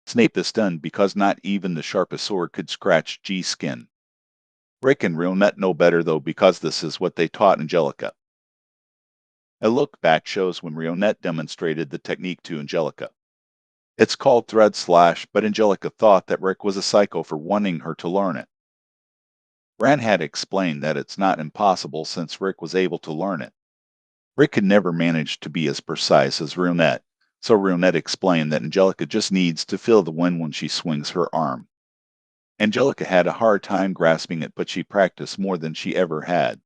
Snape is stunned because not even the sharpest sword could scratch G's skin. Rick and Rionette know better though because this is what they taught Angelica. A look back shows when Rionette demonstrated the technique to Angelica. It's called thread slash, but Angelica thought that Rick was a psycho for wanting her to learn it. Ran had explained that it's not impossible since Rick was able to learn it. Rick could never manage to be as precise as Rionette, so Rionette explained that Angelica just needs to feel the wind when she swings her arm. Angelica had a hard time grasping it, but she practiced more than she ever had.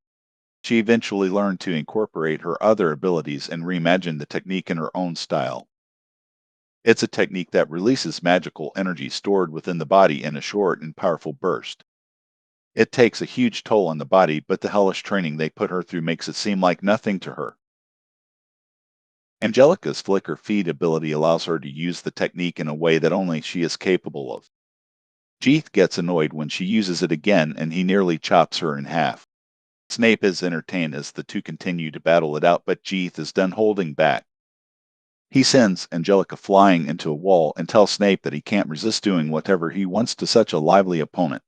She eventually learned to incorporate her other abilities and reimagine the technique in her own style. It's a technique that releases magical energy stored within the body in a short and powerful burst. It takes a huge toll on the body, but the hellish training they put her through makes it seem like nothing to her. Angelica's flicker feed ability allows her to use the technique in a way that only she is capable of. Jeeth gets annoyed when she uses it again and he nearly chops her in half. Snape is entertained as the two continue to battle it out, but Jeeth is done holding back. He sends Angelica flying into a wall and tells Snape that he can't resist doing whatever he wants to such a lively opponent.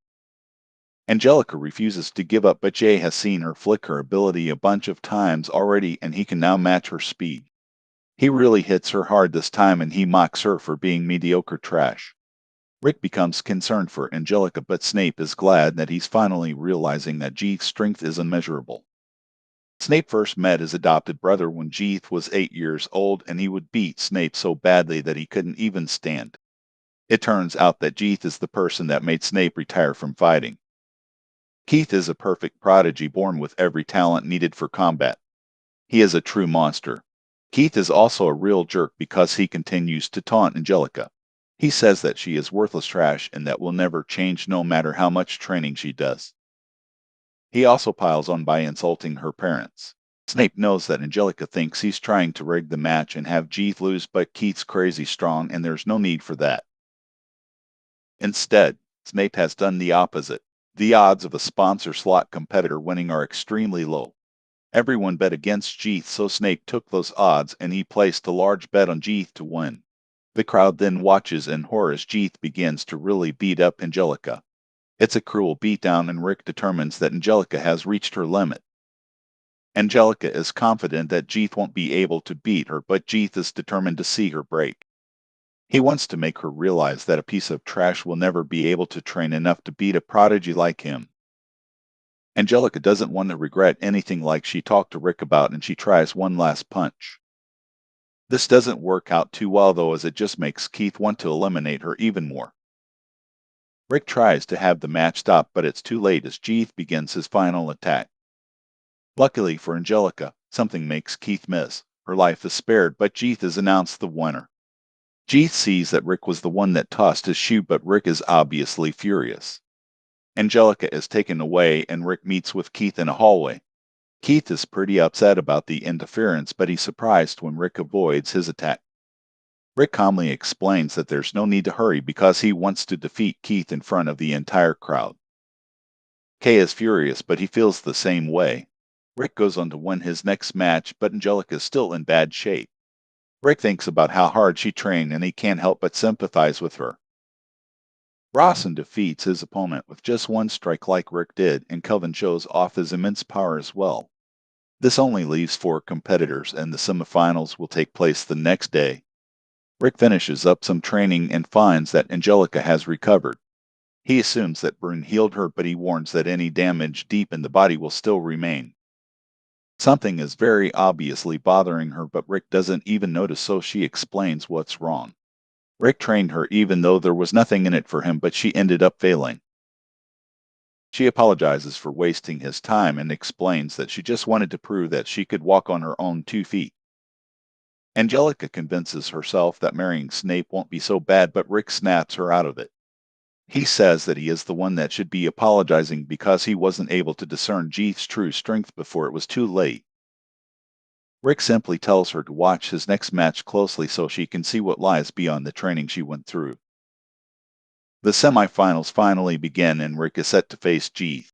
Angelica refuses to give up, but Jay has seen her flick her ability a bunch of times already and he can now match her speed. He really hits her hard this time and he mocks her for being mediocre trash. Rick becomes concerned for Angelica, but Snape is glad that he's finally realizing that Jeeth's strength is unmeasurable. Snape first met his adopted brother when Jeeth was 8 years old and he would beat Snape so badly that he couldn't even stand. It turns out that Jeeth is the person that made Snape retire from fighting. Keith is a perfect prodigy born with every talent needed for combat. He is a true monster. Keith is also a real jerk because he continues to taunt Angelica. He says that she is worthless trash and that will never change no matter how much training she does. He also piles on by insulting her parents. Snape knows that Angelica thinks he's trying to rig the match and have Jeeth lose, but Keith's crazy strong and there's no need for that. Instead, Snape has done the opposite. The odds of a sponsor slot competitor winning are extremely low. Everyone bet against Jeeth, so Snape took those odds and he placed a large bet on Jeeth to win. The crowd then watches in horror as Jeeth begins to really beat up Angelica. It's a cruel beatdown and Rick determines that Angelica has reached her limit. Angelica is confident that Jeeth won't be able to beat her, but Jeeth is determined to see her break. He wants to make her realize that a piece of trash will never be able to train enough to beat a prodigy like him. Angelica doesn't want to regret anything like she talked to Rick about and she tries one last punch. This doesn't work out too well though, as it just makes Keith want to eliminate her even more. Rick tries to have the match stop, but it's too late as Jeeth begins his final attack. Luckily for Angelica, something makes Keith miss. Her life is spared, but Jeeth is announced the winner. Jeeth sees that Rick was the one that tossed his shoe, but Rick is obviously furious. Angelica is taken away and Rick meets with Keith in a hallway. Keith is pretty upset about the interference, but he's surprised when Rick avoids his attack. Rick calmly explains that there's no need to hurry because he wants to defeat Keith in front of the entire crowd. Kay is furious, but he feels the same way. Rick goes on to win his next match, but Angelica is still in bad shape. Rick thinks about how hard she trained and he can't help but sympathize with her. Rawson defeats his opponent with just one strike like Rick did, and Kelvin shows off his immense power as well. This only leaves 4 competitors, and the semifinals will take place the next day. Rick finishes up some training and finds that Angelica has recovered. He assumes that Brune healed her, but he warns that any damage deep in the body will still remain. Something is very obviously bothering her, but Rick doesn't even notice, so she explains what's wrong. Rick trained her even though there was nothing in it for him, but she ended up failing. She apologizes for wasting his time and explains that she just wanted to prove that she could walk on her own 2 feet. Angelica convinces herself that marrying Snape won't be so bad, but Rick snaps her out of it. He says that he is the one that should be apologizing because he wasn't able to discern Jeeth's true strength before it was too late. Rick simply tells her to watch his next match closely so she can see what lies beyond the training she went through. The semifinals finally begin and Rick is set to face Jeeth.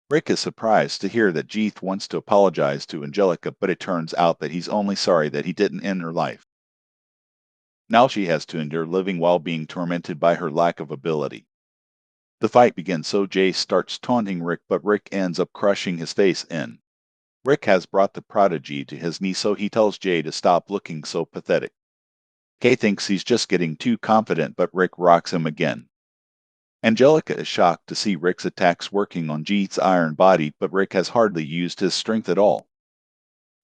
Rick is surprised to hear that Jeeth wants to apologize to Angelica, but it turns out that he's only sorry that he didn't end her life. Now she has to endure living while being tormented by her lack of ability. The fight begins, so Jay starts taunting Rick, but Rick ends up crushing his face in. Rick has brought the prodigy to his knees, so he tells Jay to stop looking so pathetic. Kay thinks he's just getting too confident, but Rick rocks him again. Angelica is shocked to see Rick's attacks working on Jeeth's iron body, but Rick has hardly used his strength at all.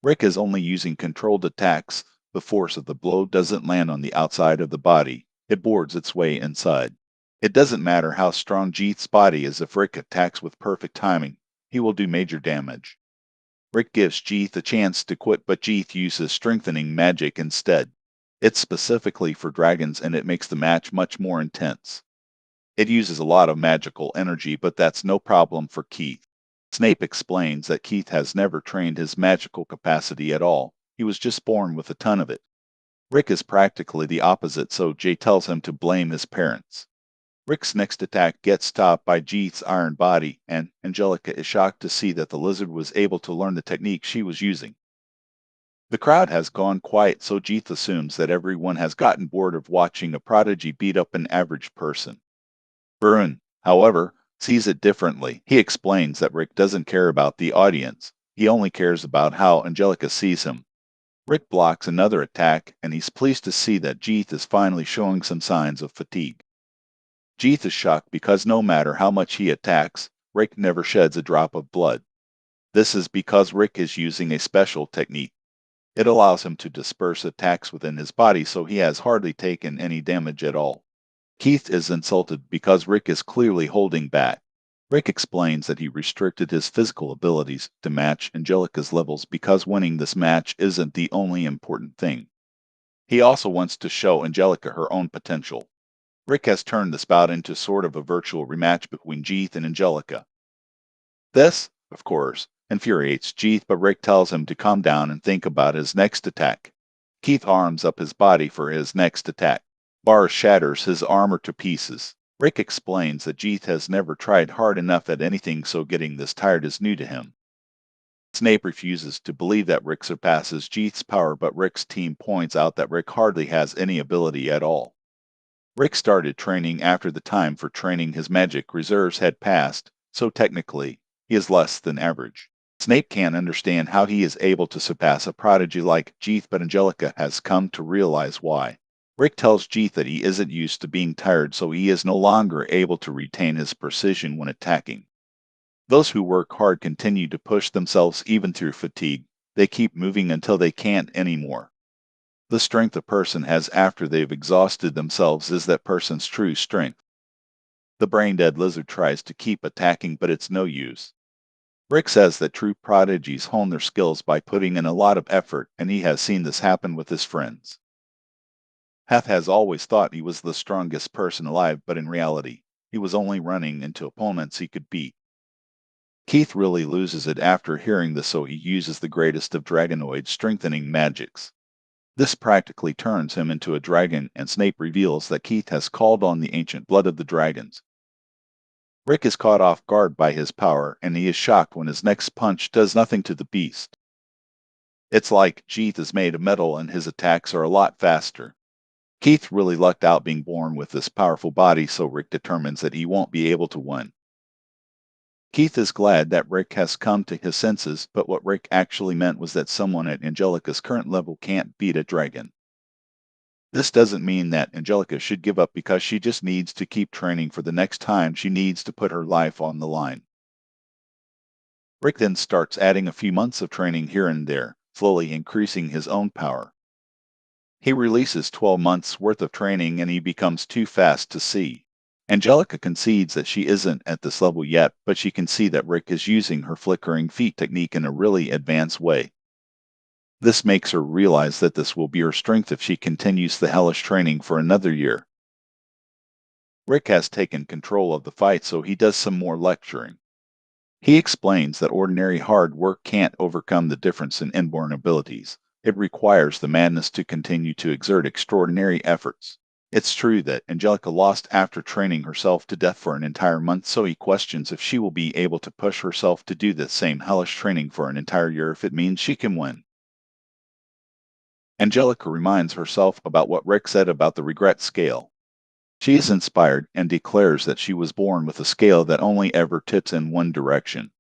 Rick is only using controlled attacks. The force of the blow doesn't land on the outside of the body, it bores its way inside. It doesn't matter how strong Jeeth's body is, if Rick attacks with perfect timing, he will do major damage. Rick gives Jeeth a chance to quit, but Jeeth uses strengthening magic instead. It's specifically for dragons, and it makes the match much more intense. It uses a lot of magical energy, but that's no problem for Keith. Snape explains that Keith has never trained his magical capacity at all. He was just born with a ton of it. Rick is practically the opposite, so Jay tells him to blame his parents. Rick's next attack gets stopped by Jeeth's iron body, and Angelica is shocked to see that the lizard was able to learn the technique she was using. The crowd has gone quiet, so Jeeth assumes that everyone has gotten bored of watching a prodigy beat up an average person. Bruin, however, sees it differently. He explains that Rick doesn't care about the audience. He only cares about how Angelica sees him. Rick blocks another attack, and he's pleased to see that Jeeth is finally showing some signs of fatigue. Jeeth is shocked because no matter how much he attacks, Rick never sheds a drop of blood. This is because Rick is using a special technique. It allows him to disperse attacks within his body, so he has hardly taken any damage at all. Keith is insulted because Rick is clearly holding back. Rick explains that he restricted his physical abilities to match Angelica's levels because winning this match isn't the only important thing. He also wants to show Angelica her own potential. Rick has turned this bout into sort of a virtual rematch between Jeeth and Angelica. This, of course, infuriates Jeeth, but Rick tells him to calm down and think about his next attack. Keith arms up his body for his next attack. Bars shatters his armor to pieces. Rick explains that Jeeth has never tried hard enough at anything, so getting this tired is new to him. Snape refuses to believe that Rick surpasses Jeeth's power, but Rick's team points out that Rick hardly has any ability at all. Rick started training after the time for training his magic reserves had passed, so technically, he is less than average. Snape can't understand how he is able to surpass a prodigy like Jeeth, but Angelica has come to realize why. Rick tells Jeeth that he isn't used to being tired, so he is no longer able to retain his precision when attacking. Those who work hard continue to push themselves even through fatigue. They keep moving until they can't anymore. The strength a person has after they've exhausted themselves is that person's true strength. The brain-dead lizard tries to keep attacking, but it's no use. Rick says that true prodigies hone their skills by putting in a lot of effort, and he has seen this happen with his friends. Hef has always thought he was the strongest person alive, but in reality, he was only running into opponents he could beat. Keith really loses it after hearing this, so he uses the greatest of dragonoid strengthening magics. This practically turns him into a dragon, and Snape reveals that Keith has called on the ancient blood of the dragons. Rick is caught off guard by his power, and he is shocked when his next punch does nothing to the beast. It's like Jeeth is made of metal and his attacks are a lot faster. Keith really lucked out being born with this powerful body, so Rick determines that he won't be able to win. Keith is glad that Rick has come to his senses, but what Rick actually meant was that someone at Angelica's current level can't beat a dragon. This doesn't mean that Angelica should give up, because she just needs to keep training for the next time she needs to put her life on the line. Rick then starts adding a few months of training here and there, slowly increasing his own power. He releases 12 months worth of training and he becomes too fast to see. Angelica concedes that she isn't at this level yet, but she can see that Rick is using her flickering feet technique in a really advanced way. This makes her realize that this will be her strength if she continues the hellish training for another year. Rick has taken control of the fight, so he does some more lecturing. He explains that ordinary hard work can't overcome the difference in inborn abilities. It requires the madness to continue to exert extraordinary efforts. It's true that Angelica lost after training herself to death for an entire month, so he questions if she will be able to push herself to do the same hellish training for an entire year if it means she can win. Angelica reminds herself about what Rick said about the regret scale. She is inspired and declares that she was born with a scale that only ever tips in one direction.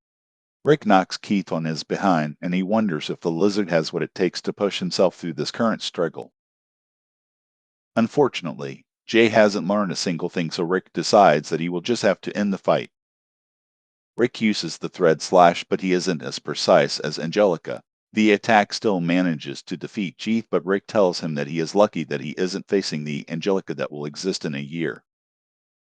Rick knocks Keith on his behind, and he wonders if the lizard has what it takes to push himself through this current struggle. Unfortunately, Jay hasn't learned a single thing, so Rick decides that he will just have to end the fight. Rick uses the thread slash, but he isn't as precise as Angelica. The attack still manages to defeat Keith, but Rick tells him that he is lucky that he isn't facing the Angelica that will exist in a year.